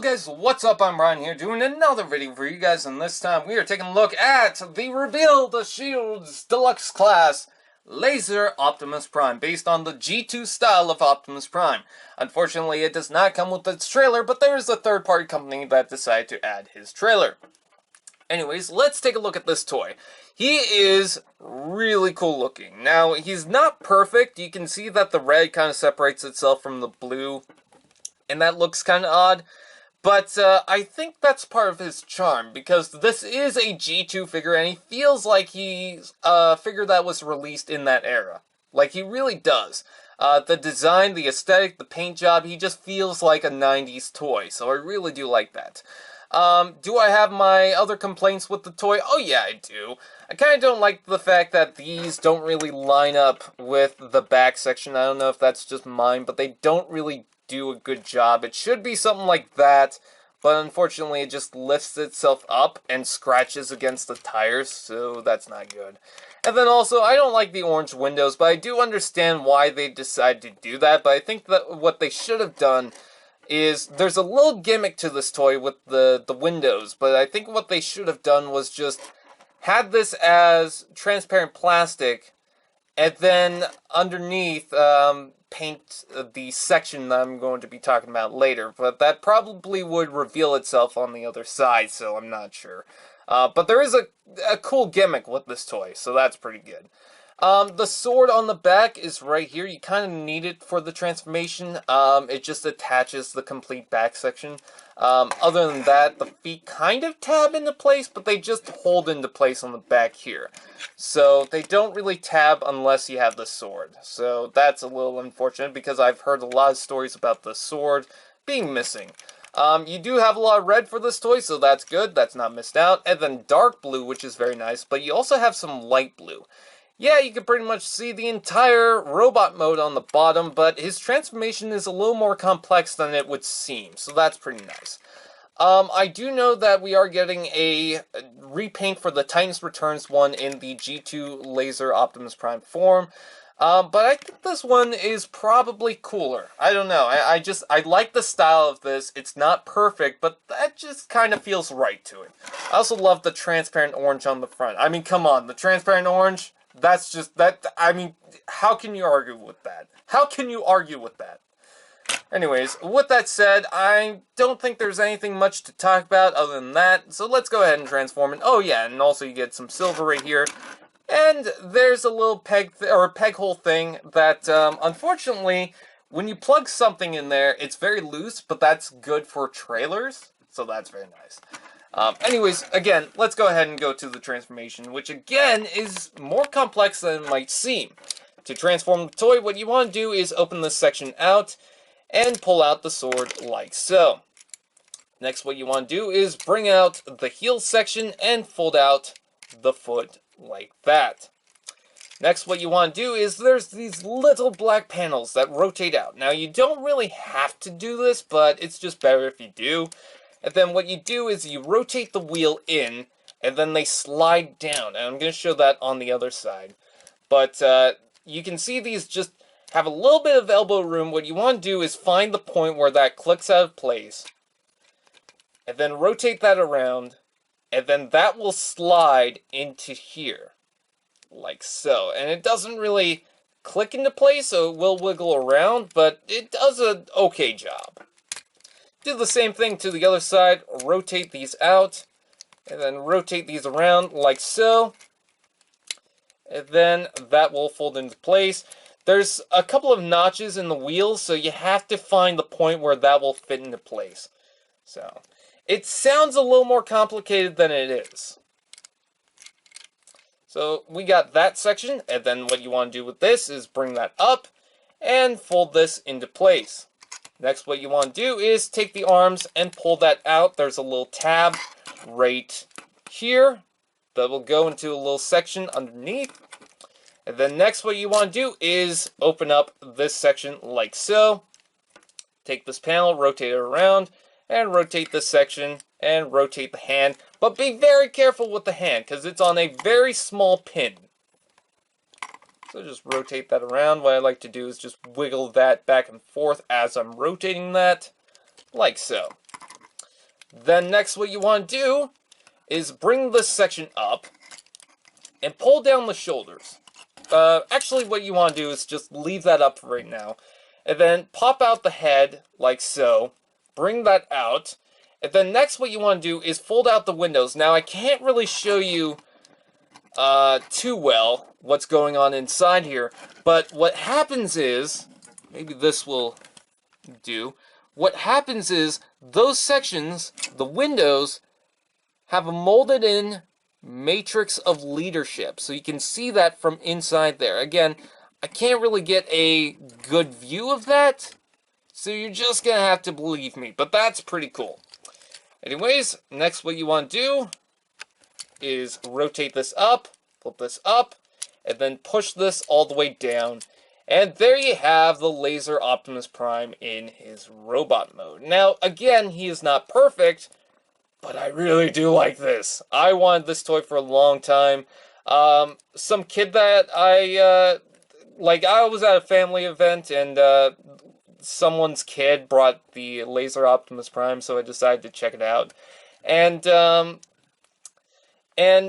guys, what's up? I'm Brian here doing another video for you guys, and this time we are taking a look at the Reveal the Shields Deluxe class Laser Optimus Prime, based on the G2 style of Optimus Prime. Unfortunately, it does not come with its trailer, but there is a third-party company that decided to add his trailer. Anyways, let's take a look at this toy. He is really cool looking. Now, he's not perfect. You can see that the red kind of separates itself from the blue, and that looks kind of odd. But I think that's part of his charm, because this is a G2 figure, and he feels like he's a figure that was released in that era. Like, he really does. The design, the aesthetic, the paint job, he just feels like a 90s toy, so I really do like that. Do I have my other complaints with the toy? Oh yeah, I do. I kind of don't like the fact that these don't really line up with the back section. I don't know if that's just mine, but they don't really do a good job. It should be something like that, but unfortunately it just lifts itself up and scratches against the tires, so that's not good. And then also, I don't like the orange windows, but I do understand why they decided to do that, but I think that what they should have done is, there's a little gimmick to this toy with the windows, but I think what they should have done was just had this as transparent plastic, and then underneath, paint the section that I'm going to be talking about later, but that probably would reveal itself on the other side, so I'm not sure. But there is a cool gimmick with this toy, so that's pretty good. The sword on the back is right here. You kind of need it for the transformation. It just attaches the complete back section. Other than that, the feet kind of tab into place, but they just hold into place on the back here. So they don't really tab unless you have the sword. So that's a little unfortunate, because I've heard a lot of stories about the sword being missing. You do have a lot of red for this toy, so that's good. That's not missed out. And then dark blue, which is very nice, but you also have some light blue. Yeah, you can pretty much see the entire robot mode on the bottom, but his transformation is a little more complex than it would seem, so that's pretty nice. I do know that we are getting a repaint for the Titans Returns one in the G2 Laser Optimus Prime form, but I think this one is probably cooler. I don't know, I like the style of this. It's not perfect, but that just kind of feels right to it. I also love the transparent orange on the front. I mean, come on, the transparent orange? That's just, I mean, how can you argue with that? How can you argue with that? Anyways, with that said, I don't think there's anything much to talk about other than that, so let's go ahead and transform it. Oh yeah, and also you get some silver right here. And there's a little peg hole thing that, unfortunately, when you plug something in there, it's very loose, but that's good for trailers, so that's very nice. Anyways, again, let's go ahead and go to the transformation, which again is more complex than it might seem. To transform the toy, what you want to do is open this section out and pull out the sword like so. Next, what you want to do is bring out the heel section and fold out the foot like that. Next, what you want to do is, there's these little black panels that rotate out. Now, you don't really have to do this, but it's just better if you do. And then what you do is you rotate the wheel in, and then they slide down. And I'm going to show that on the other side. But you can see these just have a little bit of elbow room. What you want to do is find the point where that clicks out of place, and then rotate that around, and then that will slide into here, like so. And it doesn't really click into place, so it will wiggle around, but it does an okay job. Do the same thing to the other side, rotate these out, and then rotate these around like so, and then that will fold into place. There's a couple of notches in the wheels, so you have to find the point where that will fit into place. So, it sounds a little more complicated than it is. So, we got that section, and then what you want to do with this is bring that up and fold this into place. Next, what you want to do is take the arms and pull that out. There's a little tab right here that will go into a little section underneath. And then next, what you want to do is open up this section like so. Take this panel, rotate it around, and rotate this section, and rotate the hand. But be very careful with the hand, because it's on a very small pin. So just rotate that around. What I like to do is just wiggle that back and forth as I'm rotating that, like so. Then next what you want to do is bring this section up and pull down the shoulders. Actually what you want to do is just leave that up right now. And then pop out the head like so. Bring that out. And then next what you want to do is fold out the windows. Now I can't really show you too well what's going on inside here. But what happens is, maybe this will do. What happens is those sections, the windows, have a molded in matrix of leadership. So you can see that from inside there. Again, I can't really get a good view of that. So you're just going to have to believe me. But that's pretty cool. Anyways, next what you want to do is rotate this up, flip this up, and then push this all the way down. And there you have the Laser Optimus Prime in his robot mode. Now, again, he is not perfect, but I really do like this. I wanted this toy for a long time. Some kid that I was at a family event, and someone's kid brought the Laser Optimus Prime, so I decided to check it out. And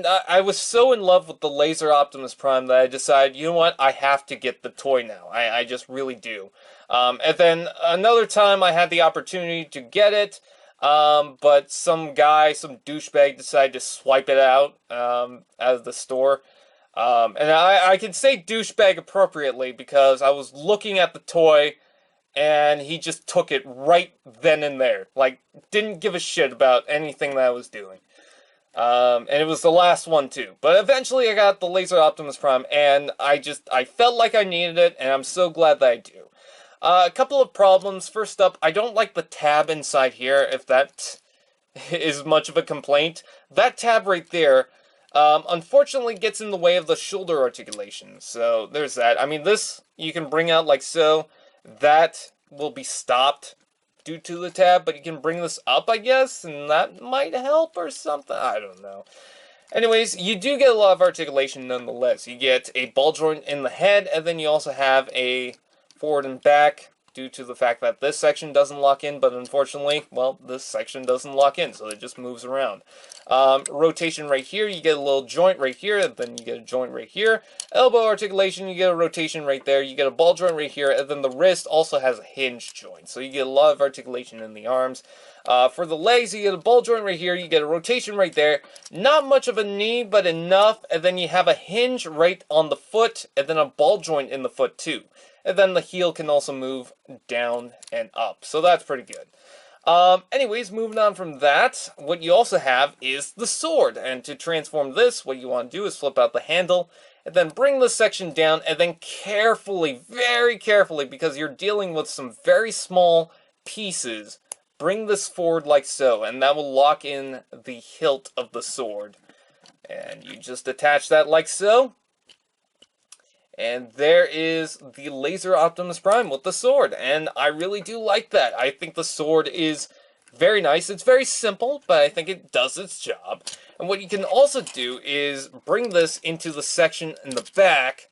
I was so in love with the Laser Optimus Prime that I decided, you know what, I have to get the toy now. I just really do. And then another time I had the opportunity to get it, but some guy, some douchebag, decided to swipe it out of the store. And I can say douchebag appropriately because I was looking at the toy and he just took it right then and there. Like, didn't give a shit about anything that I was doing. And it was the last one too. But eventually I got the Laser Optimus Prime, and I felt like I needed it, and I'm so glad that I do. A couple of problems. First up, I don't like the tab inside here, if that is much of a complaint. That tab right there, unfortunately gets in the way of the shoulder articulation. So there's that. I mean, this you can bring out like so. That will be stopped due to the tab, but you can bring this up, I guess, and that might help or something. I don't know. Anyways, you do get a lot of articulation nonetheless. You get a ball joint in the head, and then you also have a forward and back due to the fact that this section doesn't lock in, but unfortunately, well, this section doesn't lock in, so it just moves around. Rotation right here, you get a little joint right here, and then you get a joint right here. Elbow articulation, you get a rotation right there, you get a ball joint right here, and then the wrist also has a hinge joint, so you get a lot of articulation in the arms. For the legs, you get a ball joint right here, you get a rotation right there, not much of a knee, but enough, and then you have a hinge right on the foot, and then a ball joint in the foot too. And then the heel can also move down and up, so that's pretty good. Anyways, moving on from that, what you also have is the sword, and to transform this, what you want to do is flip out the handle, and then bring this section down, and then carefully, very carefully, because you're dealing with some very small pieces, bring this forward like so, and that will lock in the hilt of the sword. And you just attach that like so. And there is the Laser Optimus Prime with the sword, and I really do like that. I think the sword is very nice. It's very simple, but I think it does its job. And what you can also do is bring this into the section in the back,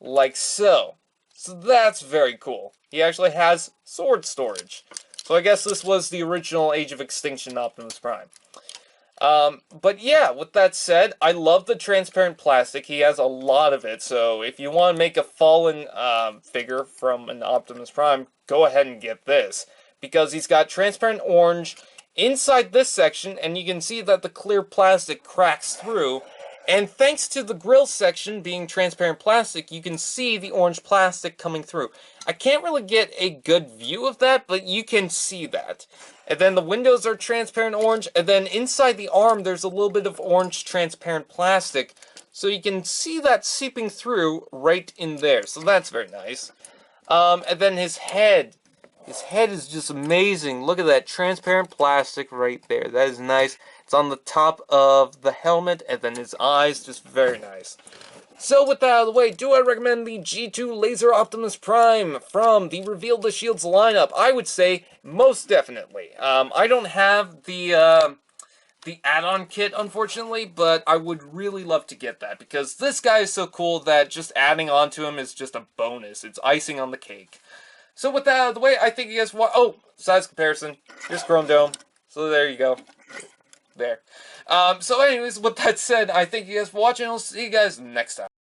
like so. So that's very cool. He actually has sword storage. So I guess this was the original Age of Extinction Optimus Prime. But yeah, with that said, I love the transparent plastic. He has a lot of it, so if you want to make a fallen figure from an Optimus Prime, go ahead and get this. Because he's got transparent orange inside this section, and you can see that the clear plastic cracks through. And thanks to the grill section being transparent plastic, you can see the orange plastic coming through. I can't really get a good view of that, but you can see that. And then the windows are transparent orange, and then inside the arm there's a little bit of orange transparent plastic. So you can see that seeping through right in there, so that's very nice. And then his head is just amazing. Look at that transparent plastic right there, that is nice. It's on the top of the helmet, and then his eyes, just very nice. So with that out of the way, do I recommend the G2 Laser Optimus Prime from the Reveal the Shields lineup? I would say most definitely. I don't have the add-on kit, unfortunately, but I would really love to get that, because this guy is so cool that just adding on to him is just a bonus. It's icing on the cake. So with that out of the way, I think you guys want... Oh, size comparison. Here's Chrome Dome. So there you go. There. So anyways, with that said, I thank you guys for watching. I'll see you guys next time.